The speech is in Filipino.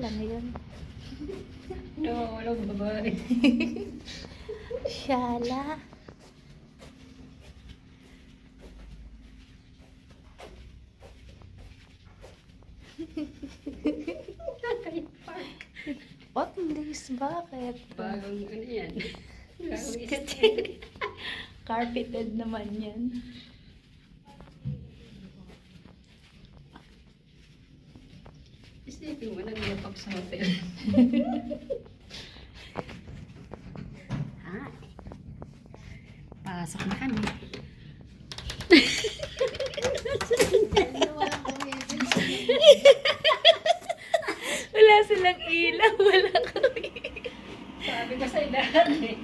Sala ngayon. No, walang babae. Shala. What this? Bakit? Bagong ano yan. Carpeted naman yan. Isipin mo, nag-iapap sa hotel. Hi. Pasok na kami. Wala silang ilaw, wala kami. Sabi ko sa ilahan eh.